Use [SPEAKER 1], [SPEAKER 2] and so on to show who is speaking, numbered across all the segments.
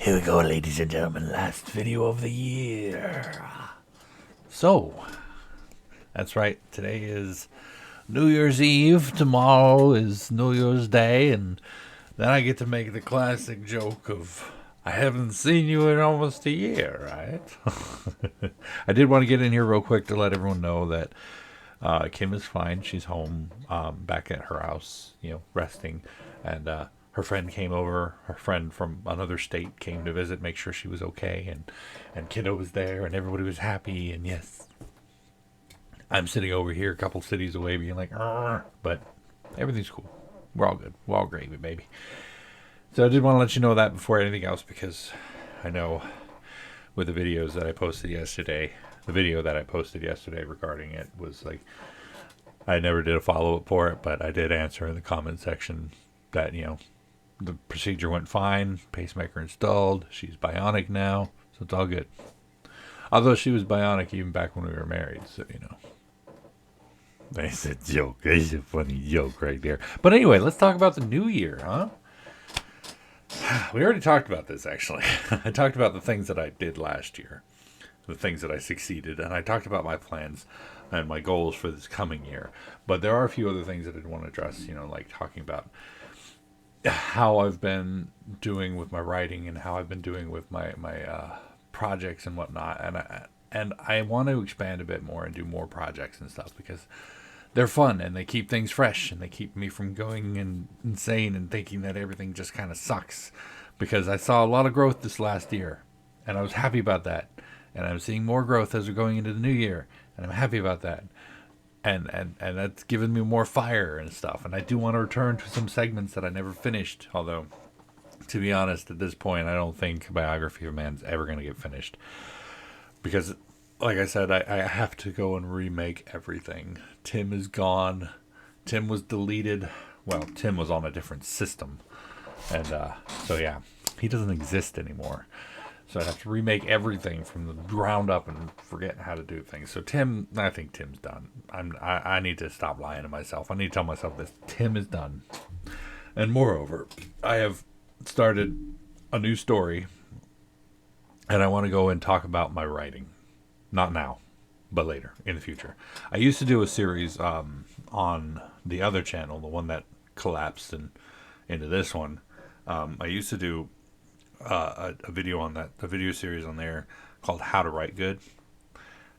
[SPEAKER 1] Here we go, ladies and gentlemen. Last video of the year. So, that's right. Today is New Year's Eve. Tomorrow is New Year's Day. And then I get to make the classic joke of, I haven't seen you in almost a year, right? I did want to get in here real quick to let everyone know that Kim is fine. She's home, back at her house, resting. And her friend came over. Her friend from another state came to visit, make sure she was okay. And kiddo was there, and everybody was happy. And yes, I'm sitting over here a couple cities away being like, "Arr," but everything's cool. We're all good. We're all gravy, baby. So I did want to let you know that before anything else, because I know with the videos that I posted yesterday, the video that I posted yesterday regarding it was like, I never did a follow-up for it, but I did answer in the comment section that, the procedure went fine, pacemaker installed, she's bionic now, so it's all good. Although she was bionic even back when we were married, so That's a joke. That's a funny joke right there. But anyway, let's talk about the new year, huh? We already talked about this, actually. I talked about the things that I did last year, the things that I succeeded, and I talked about my plans and my goals for this coming year. But there are a few other things that I'd want to address, like talking about how I've been doing with my writing and how I've been doing with my projects and whatnot. And I want to expand a bit more and do more projects and stuff, because they're fun and they keep things fresh and they keep me from going insane and thinking that everything just kind of sucks, because I saw a lot of growth this last year and I was happy about that, and I'm seeing more growth as we're going into the new year, and I'm happy about that, and that's given me more fire and stuff. And I do want to return to some segments that I never finished, although to be honest, at this point I don't think Biography of Man's ever going to get finished, because like I said, I have to go and remake everything. Tim is gone. Tim was deleted. Well, Tim was on a different system. And so yeah, he doesn't exist anymore. So I have to remake everything from the ground up and forget how to do things. So Tim, I think Tim's done. I need to stop lying to myself. I need to tell myself this. Tim is done. And moreover, I have started a new story, and I want to go and talk about my writing. Not now, but later in the future. I used to do a series on the other channel, the one that collapsed into this one. I used to do a video on that, a video series on there called How to Write Good.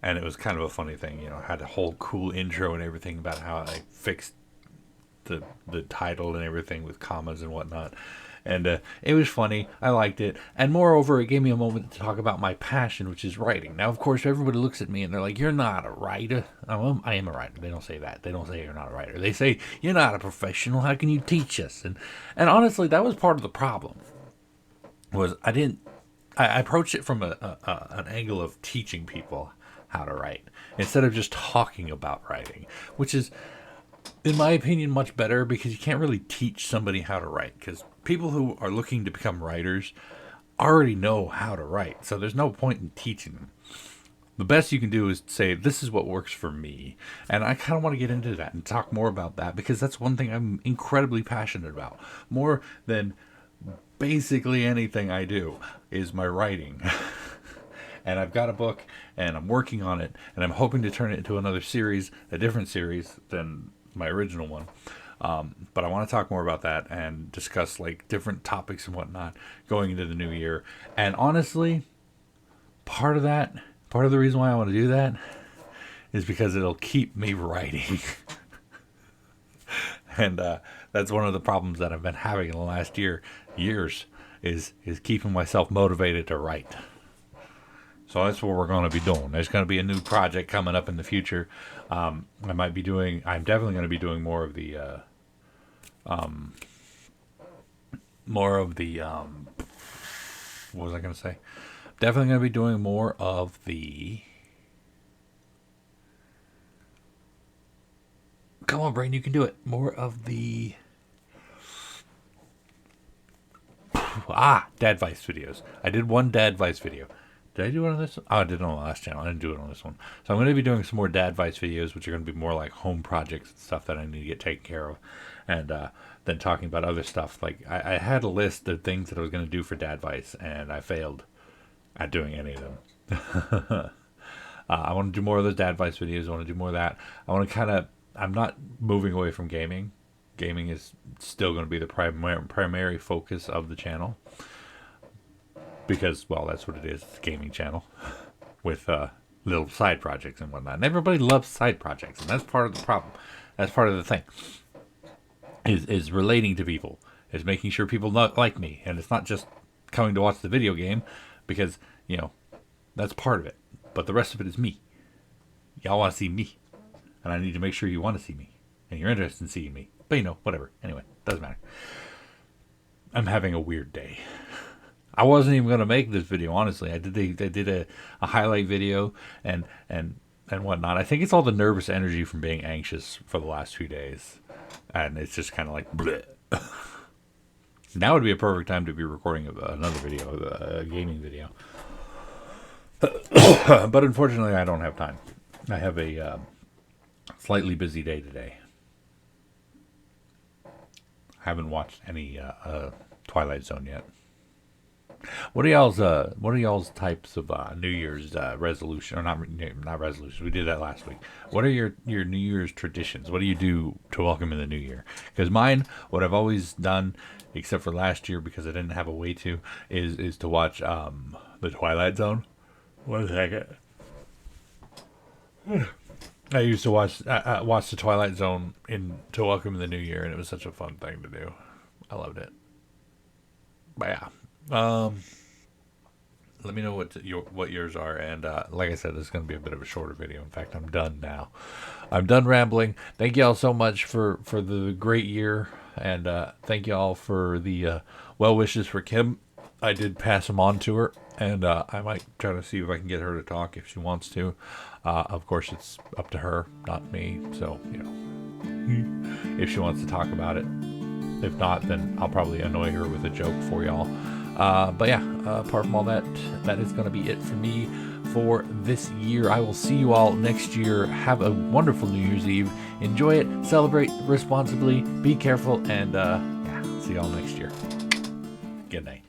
[SPEAKER 1] And it was kind of a funny thing, had a whole cool intro and everything about how I fixed the title and everything with commas and whatnot. And it was funny. I liked it. And moreover, it gave me a moment to talk about my passion, which is writing. Now, of course, everybody looks at me and they're like, "You're not a writer." I am a writer. They don't say that. They don't say you're not a writer. They say, "You're not a professional. How can you teach us?" And honestly, that was part of the problem. I approached it from an angle of teaching people how to write instead of just talking about writing, which is, in my opinion, much better, because you can't really teach somebody how to write, because people who are looking to become writers already know how to write, so there's no point in teaching them. The best you can do is say, this is what works for me. And I kind of want to get into that and talk more about that, because that's one thing I'm incredibly passionate about, more than basically anything I do, is my writing. And I've got a book and I'm working on it, and I'm hoping to turn it into another series, a different series than my original one. But I want to talk more about that and discuss like different topics and whatnot going into the new year. And honestly, part of the reason why I want to do that is because it'll keep me writing. And that's one of the problems that I've been having in the last years is keeping myself motivated to write. So that's what we're going to be doing. There's going to be a new project coming up in the future. I'm definitely going to be doing more of the, what was I going to say? Definitely going to be doing more of the, come on, brain, you can do it. More of the, dad advice videos. I did one dad advice video. Did I do one on this? Oh, I did it on the last channel. I didn't do it on this one. So I'm going to be doing some more dad advice videos, which are going to be more like home projects and stuff that I need to get taken care of. And than talking about other stuff. Like I had a list of things that I was going to do for Dad Vice, and I failed at doing any of them. I want to do more of those Dad Vice videos. I want to do more of that. I want to kind of. I'm not moving away from gaming. Gaming is still going to be the primary focus of the channel because, well, that's what it is. It's a gaming channel with little side projects and whatnot. And everybody loves side projects, and that's part of the problem. That's part of the thing. Is relating to people. Is making sure people not like me, and it's not just coming to watch the video game, because that's part of it. But the rest of it is me. Y'all want to see me, and I need to make sure you want to see me, and you're interested in seeing me. But whatever. Anyway, doesn't matter. I'm having a weird day. I wasn't even going to make this video, honestly. I did a highlight video and whatnot. I think it's all the nervous energy from being anxious for the last 2 days, and it's just kind of like bleh. Now would be a perfect time to be recording another video, a gaming video. But unfortunately, I don't have time. I have a slightly busy day today. I haven't watched any Twilight Zone yet. What are y'all's types of New Year's resolution, or not resolution? We did that last week. What are your New Year's traditions? What do you do to welcome in the new year? Because mine, what I've always done, except for last year because I didn't have a way to, is to watch the Twilight Zone. One second. I used to watch the Twilight Zone to welcome in the new year, and it was such a fun thing to do. I loved it. But yeah, let me know what yours are, and like I said, this is going to be a bit of a shorter video. In fact, I'm done now. I'm done rambling. Thank y'all so much for the great year, and thank y'all for the well wishes for Kim. I did pass them on to her, and I might try to see if I can get her to talk if she wants to. Of course, it's up to her, not me. So, if she wants to talk about it. If not, then I'll probably annoy her with a joke for y'all. But yeah, apart from all that, that is going to be it for me for this year. I will see you all next year. Have a wonderful New Year's Eve. Enjoy it. Celebrate responsibly. Be careful. And yeah, see y'all next year. Good night.